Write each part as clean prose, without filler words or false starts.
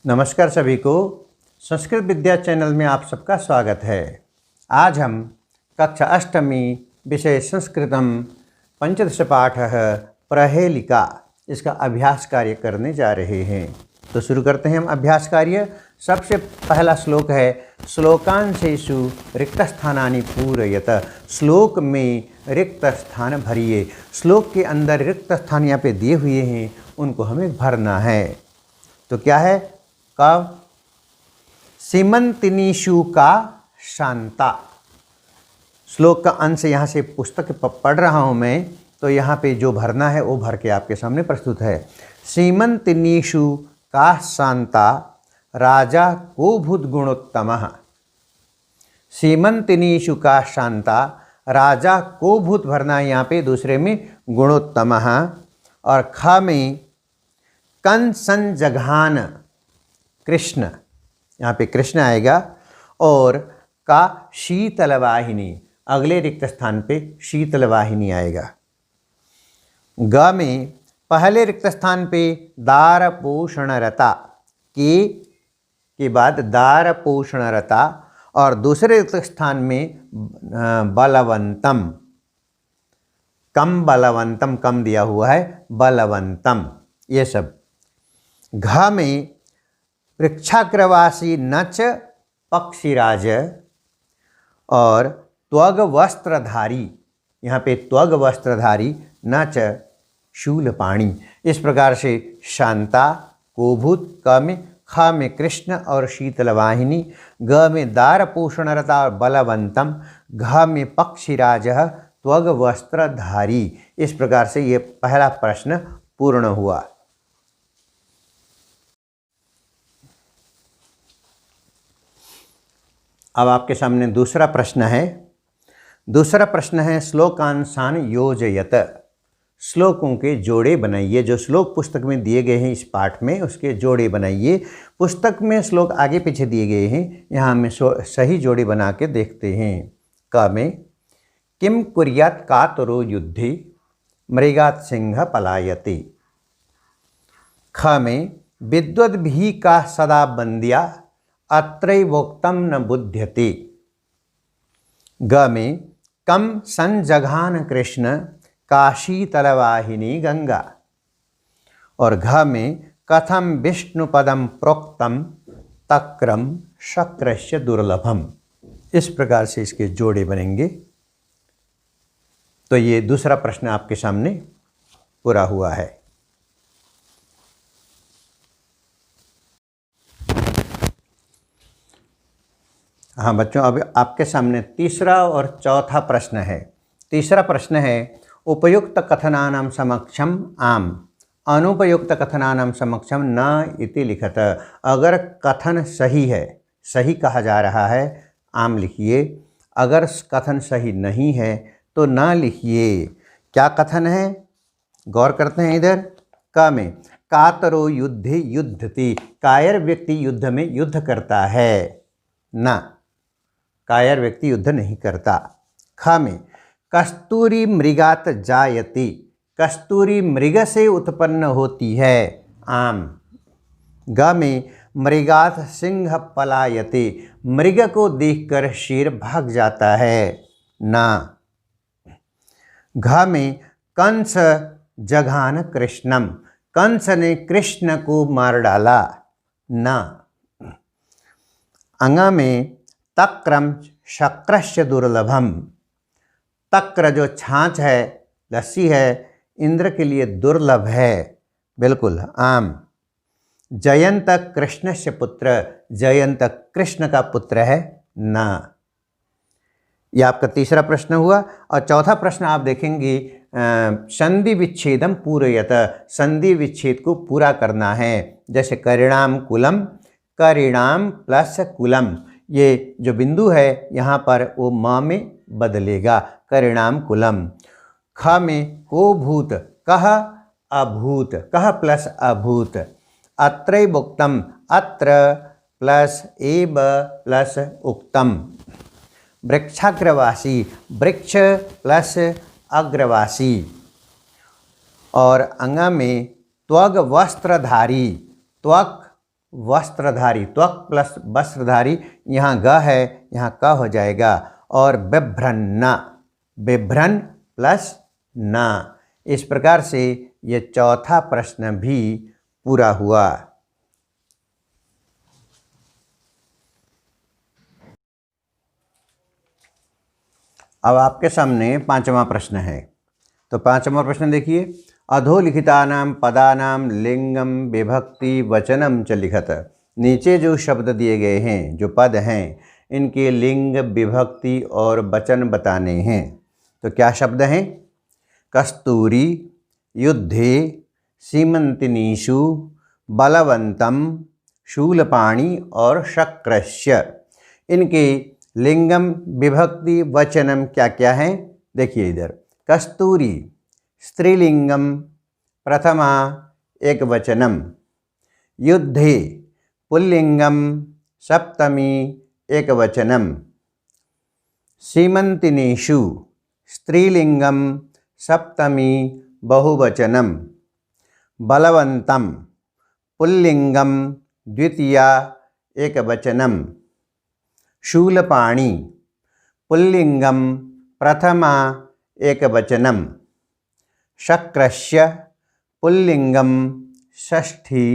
नमस्कार सभी को। संस्कृत विद्या चैनल में आप सबका स्वागत है। आज हम कक्षा अष्टमी विषय संस्कृतम पंचदश पाठः प्रहेलिका इसका अभ्यास कार्य करने जा रहे हैं। तो शुरू करते हैं हम अभ्यास कार्य। सबसे पहला श्लोक है श्लोकांशेषु रिक्तस्थानानि पूरयत। श्लोक में रिक्त स्थान भरिए। श्लोक के अंदर रिक्त स्थान यहाँ पे दिए हुए हैं, उनको हमें भरना है। तो क्या है? कब सीमंतिनीषु का शांता। श्लोक का अंश यहाँ से पुस्तक पढ़ रहा हूँ मैं, तो यहाँ पे जो भरना है वो भर के आपके सामने प्रस्तुत है। सीमंतिनीषु का शांता राजा को भूत गुणोत्तमः। सीमंतिनीषु का शांता राजा को भूत भरना है यहाँ पे, दूसरे में गुणोत्तमः। और ख में कंसन जघान कृष्ण, यहाँ पे कृष्ण आएगा। और का शीतलवाहिनी, अगले रिक्त स्थान पे शीतलवाहिनी आएगा। ग में पहले रिक्त स्थान पे दारपोषणरता के बाद दारपोषणरता, और दूसरे रिक्त स्थान में बलवंतम, कम बलवंतम, कम दिया हुआ है, बलवंतम, ये सब। घ में वृक्षाग्रवासी नच पक्षीराज और त्वग वस्त्रधारी, यहाँ पे त्वग वस्त्रधारी नच शूलपाणी। इस प्रकार से शांता कोभूत, क में, ख में कृष्ण और शीतलवाहिनी, ग में दारपोषणरता और बलवंतम, घ में पक्षीराज त्वग वस्त्रधारी। इस प्रकार से ये पहला प्रश्न पूर्ण हुआ। अब आपके सामने दूसरा प्रश्न है। दूसरा प्रश्न है श्लोकांशान योजयत। श्लोकों के जोड़े बनाइए। जो श्लोक पुस्तक में दिए गए हैं इस पाठ में, उसके जोड़े बनाइए। पुस्तक में श्लोक आगे पीछे दिए गए हैं, यहाँ हमें सही जोड़े बना के देखते हैं। क में किम कुर्यात् कातरो युद्धे मृगात् सिंह पलायते। ख में विद्वद्भिः का सदा बंद्या अत्रैवोक्तम न बुध्यते। ग में कम संजघान कृष्ण काशीतलवाहिनी गंगा। और घ में कथम विष्णुपदम प्रोक्तम तक्रम शक्रस्य दुर्लभम। इस प्रकार से इसके जोड़े बनेंगे। तो ये दूसरा प्रश्न आपके सामने पूरा हुआ है। हाँ बच्चों, अब आपके सामने तीसरा और चौथा प्रश्न है। तीसरा प्रश्न है उपयुक्त कथनानां समक्षम आम, अनुपयुक्त कथनानां समक्षम न इति लिखत। अगर कथन सही है, सही कहा जा रहा है, आम लिखिए। अगर कथन सही नहीं है तो न लिखिए। क्या कथन है? गौर करते हैं इधर। क में कातरो युद्धे युद्धति। कायर व्यक्ति युद्ध में युद्ध करता है, न कायर व्यक्ति युद्ध नहीं करता। ख में कस्तूरी मृगात जायति। कस्तूरी मृग से उत्पन्न होती है, आम। ग में मृगात सिंह पलायते। मृग को देखकर शेर भाग जाता है, न। घ में कंस जघान कृष्णम। कंस ने कृष्ण को मार डाला, न। अंग में तक्रम शक्रस्य दुर्लभम। तक्र जो छाछ है, लस्सी है, इंद्र के लिए दुर्लभ है, बिल्कुल, आम। जयंत कृष्णस्य पुत्र। जयंत कृष्ण का पुत्र है, न। यह आपका तीसरा प्रश्न हुआ। और चौथा प्रश्न आप देखेंगे संधि विच्छेदम पूरयत। संधि विच्छेद को पूरा करना है। जैसे करिणाम कुलम, करिणाम प्लस कुलम, ये जो बिंदु है यहाँ पर वो म में बदलेगा, करिणाम कुलम। ख में को भूत, कह अभूत, कह प्लस अभूत। अत्रैवोक्तम, अत्र प्लस एब प्लस उक्तम। वृक्षाग्रवासी, वृक्ष प्लस अग्रवासी। और अंग में त्वग वस्त्रधारी, त्वक वस्त्रधारी, त्वक प्लस वस्त्रधारी, यहाँ ग है, यहाँ क हो जाएगा, और बिभ्रन्ना, बिभ्रन प्लस ना। इस प्रकार से ये चौथा प्रश्न भी पूरा हुआ। अब आपके सामने पांचवा प्रश्न है। तो पांचवा प्रश्न देखिए, अधोलिखितानां पदानां लिंगम विभक्ति वचनम च लिखत। नीचे जो शब्द दिए गए हैं, जो पद हैं, इनके लिंग, विभक्ति और वचन बताने हैं। तो क्या शब्द हैं? कस्तूरी, युद्धे, सीमंतिनीषु, बलवंतम, शूलपाणी और शक्रस्य। इनके लिंगम, विभक्ति, वचनम क्या क्या हैं? देखिए इधर, कस्तूरी स्त्रीलिंगम प्रथमा एकवचनम, युद्धे पुल्लिंगम सप्तमी एकवचनम, सीमंतिनीषु स्त्रीलिंगम सप्तमी बहुवचनम, बलवंतम पुल्लिंगम द्वितीया एकवचनम, शूलपाणी पुल्लिंगम प्रथमा एकवचनम, शक्रस्य पुल्लिंगम षष्ठी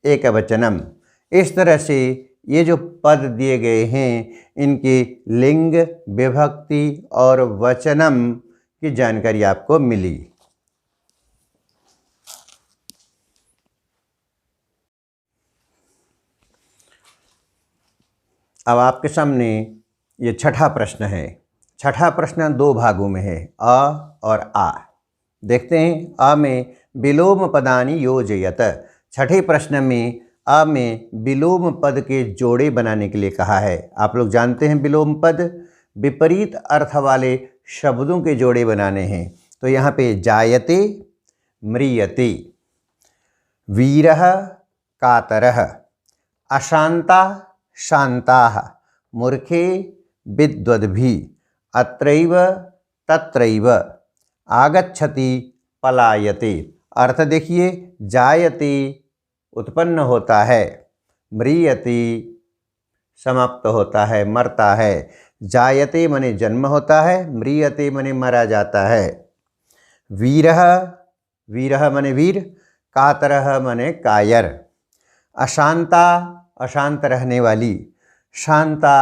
एकवचनम। इस तरह से ये जो पद दिए गए हैं, इनके लिंग, विभक्ति और वचनम की जानकारी आपको मिली। अब आपके सामने ये छठा प्रश्न है। छठा प्रश्न दो भागों में है, अ और आ। देखते हैं, अ में विलोम पदानि योजयत। छठे प्रश्न में अ में विलोम पद के जोड़े बनाने के लिए कहा है। आप लोग जानते हैं विलोम पद विपरीत अर्थ वाले शब्दों के जोड़े बनाने हैं। तो यहाँ पे जायते, म्रियते, वीरः, कातरः, अशांता, शांताः, मूर्खे, विद्वद्भिः, अत्रैव, तत्रैव, आगच्छति, पलायते। अर्थ देखिए, जायते उत्पन्न होता है, म्रियते समाप्त होता है, मरता है। जायते मने जन्म होता है, म्रियते मने मरा जाता है। वीरः, वीरः मने वीर, कातरः मने कायर। अशांता, अशांत रहने वाली, शांता,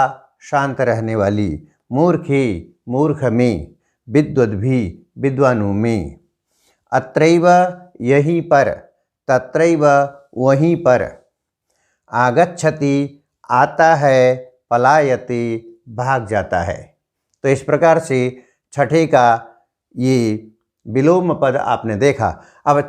शांत रहने वाली। मूर्खे, मूर्ख में, विद्वद्भिः, विद्वानों में। अत्रैव, यहीं पर, तत्रैव, वहीं पर। आगच्छति, आता है, पलायते, भाग जाता है। तो इस प्रकार से छठे का ये विलोम पद आपने देखा। अब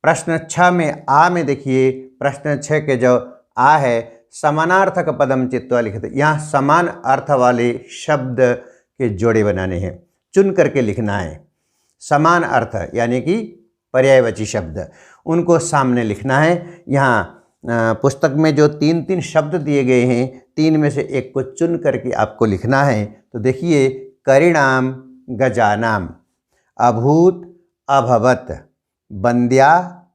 प्रश्न 6 में आ में देखिए, प्रश्न 6 के जो आ है, समानार्थक पदम चित्वा लिखते। यहाँ समान अर्थ वाले शब्द के जोड़े बनाने हैं, चुन करके लिखना है। समान अर्थ यानी कि पर्यायवाची शब्द, उनको सामने लिखना है। यहाँ पुस्तक में जो 3-3 शब्द दिए गए हैं, 3 में से एक को चुन करके आपको लिखना है। तो देखिए, करिणाम, गजानाम, अभूत, अभवत, वन्द्या,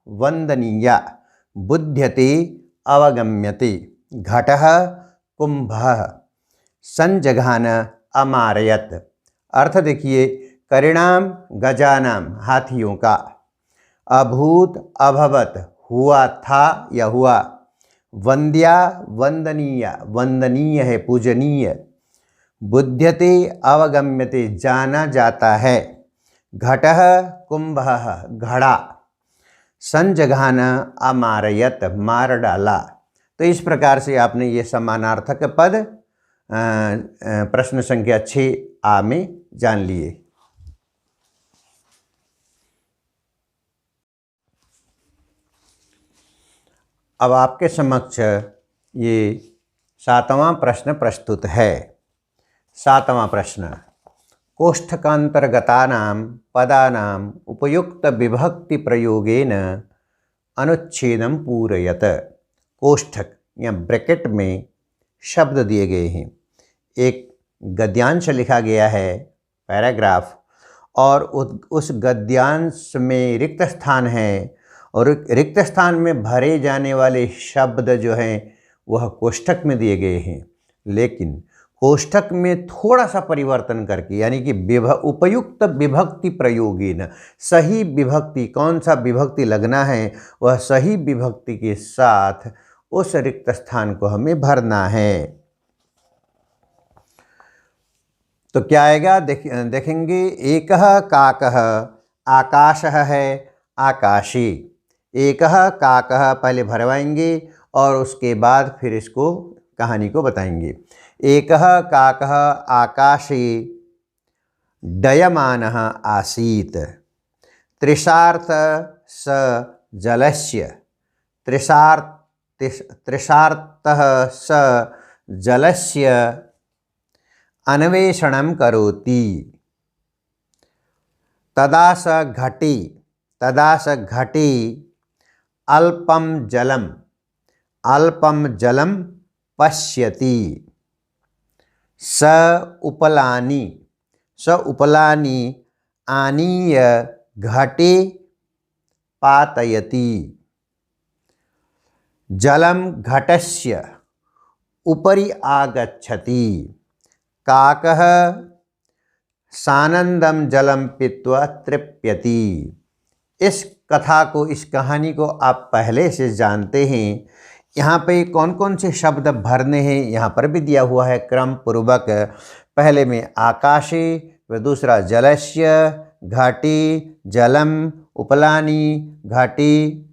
वंदनीया, बुध्यते, अवगम्यते, घटः, कुंभः, संजघान, अमारयत। अर्थ देखिए, करिणाम, गजानाम हाथियों का, अभूत, अभवत हुआ था या हुआ, वंद्या, वंदनीय, वंदनीय है, पूजनीय, बुध्यते, अवगम्यते जाना जाता है, घटः, कुंभः घड़ा, संजघान, अमारयत मार डाला। तो इस प्रकार से आपने ये समानार्थक पद प्रश्न संख्या 6 आ में जान लिए। अब आपके समक्ष ये 7वां प्रश्न प्रस्तुत है। 7वां प्रश्न, कोष्ठकांतर्गतानां पदानां उपयुक्त विभक्ति प्रयोगेन अनुच्छेदम पूरयत। कोष्ठक या ब्रैकेट में शब्द दिए गए हैं, एक गद्यांश लिखा गया है, पैराग्राफ, और उस गद्यांश में रिक्त स्थान है और रिक्त स्थान में भरे जाने वाले शब्द जो हैं वह कोष्ठक में दिए गए हैं, लेकिन कोष्ठक में थोड़ा सा परिवर्तन करके, यानी कि उपयुक्त विभक्ति प्रयोगेन, सही विभक्ति, कौन सा विभक्ति लगना है वह सही विभक्ति के साथ उस रिक्त स्थान को हमें भरना है। तो क्या आएगा देखेंगे। एकः काकः, आकाशः है आकाशी। एकः काकः पहले भरवाएंगे और उसके बाद फिर इसको कहानी को बताएंगे। एकः काकः आकाशे डयमानः आसीत्। तृषार्थ स जलस्य। तृषार्तः स जलस्य अन्वेषणं करोति। तदा स घटी अल्पं जलं पश्यति। स उपलानि आनीय घटे पातयति। जलं घटस्य उपरि आगच्छति। काकः सानन्दं जलं पीत्वा तृप्यति। इस कथा को, इस कहानी को आप पहले से जानते हैं। यहाँ पे कौन कौन से शब्द भरने हैं यहाँ पर भी दिया हुआ है क्रम पूर्वक। पहले में आकाशे, व दूसरा जलस्य, घाटी, जलम, उपलानी, घाटी,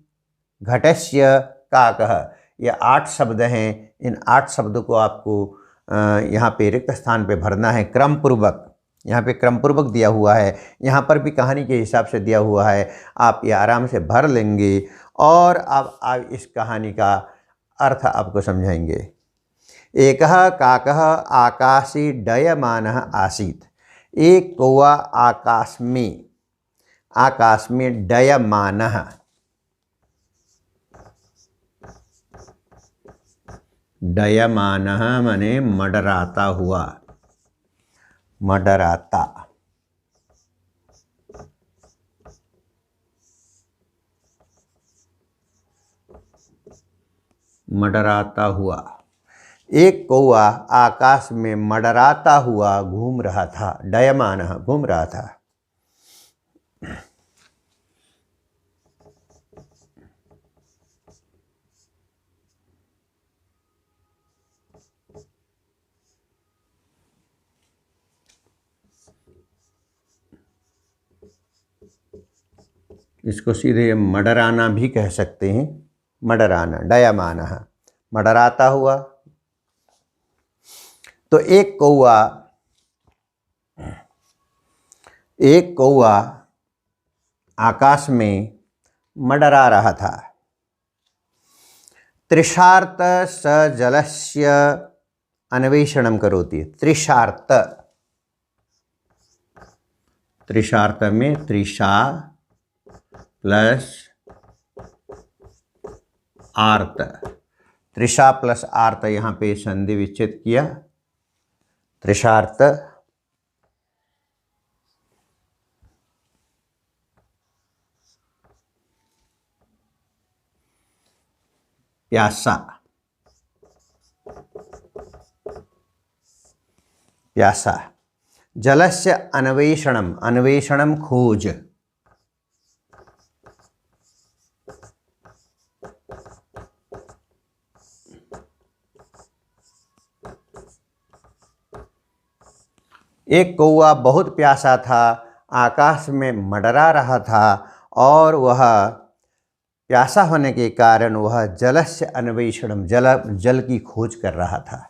घटस्य, काकः। ये 8 शब्द हैं। इन 8 शब्दों को आपको यहाँ पे रिक्त स्थान पे भरना है क्रम पूर्वक। यहाँ पे क्रम पूर्वक दिया हुआ है, यहाँ पर भी कहानी के हिसाब से दिया हुआ है। आप ये आराम से भर लेंगे और अब आप इस कहानी का अर्थ आपको समझाएंगे। एकः काकः आकाशे डयमानः आसीत्। एक कौवा आकाश में डयमानः, डयमानः माने मडराता हुआ, मडराता। मडराता हुआ। एक कौवा आकाश में मडराता हुआ घूम रहा था। डयमानः घूम रहा था। इसको सीधे मडराना भी कह सकते हैं। मडराना, डयमानः, मडराता हुआ। तो एक कौवा आकाश में मडरा रहा था। तृषार्त स जलस्य अन्वेषणं करोति। तृषार्त में तृषा प्लस आर्त, तृषा प्लस आर्त यहाँ पे संधि विच्छेद किया। तृषार्त, प्यासा, प्यासा। जलस्य अन्वेषणम, अन्वेषणम खोज। एक कौवा बहुत प्यासा था, आकाश में मडरा रहा था और वह प्यासा होने के कारण वह जलस्य अन्वेषणम, जल की खोज कर रहा था।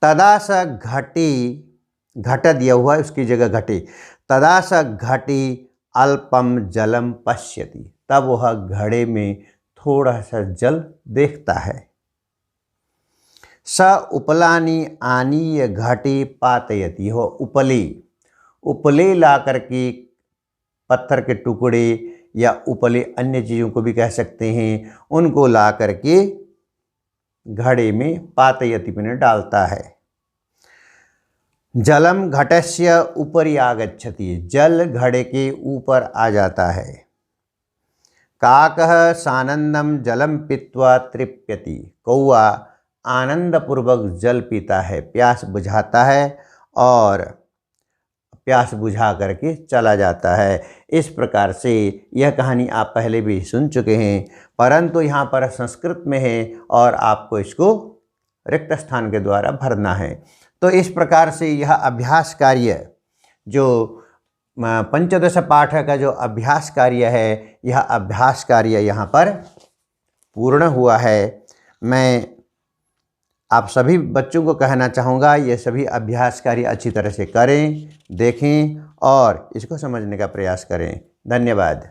तदा स घटी, घट दिया हुआ है उसकी जगह घटे। तदा स घटी अल्पम जलम पश्यति। तब वह घड़े में थोड़ा सा जल देखता है। स उपलानी आनीय घटी पातयति। हो उपले ला करके, पत्थर के टुकड़े या उपले अन्य चीज़ों को भी कह सकते हैं, उनको ला करके घड़े में पातयति में डालता है। जलम घटस्य उपरि आगच्छति। जल घड़े के ऊपर आ जाता है। काकः सानंदम जलम पीत्वा तृप्यति। कौआ आनंदपूर्वक जल पीता है, प्यास बुझाता है और प्यास बुझा करके चला जाता है। इस प्रकार से यह कहानी आप पहले भी सुन चुके हैं, परंतु यहाँ पर संस्कृत में है और आपको इसको रिक्त स्थान के द्वारा भरना है। तो इस प्रकार से यह अभ्यास कार्य जो पंचदश पाठ का जो अभ्यास कार्य है, यह अभ्यास कार्य यहाँ पर पूर्ण हुआ है। मैं आप सभी बच्चों को कहना चाहूँगा, ये सभी अभ्यास कार्य अच्छी तरह से करें, देखें और इसको समझने का प्रयास करें। धन्यवाद।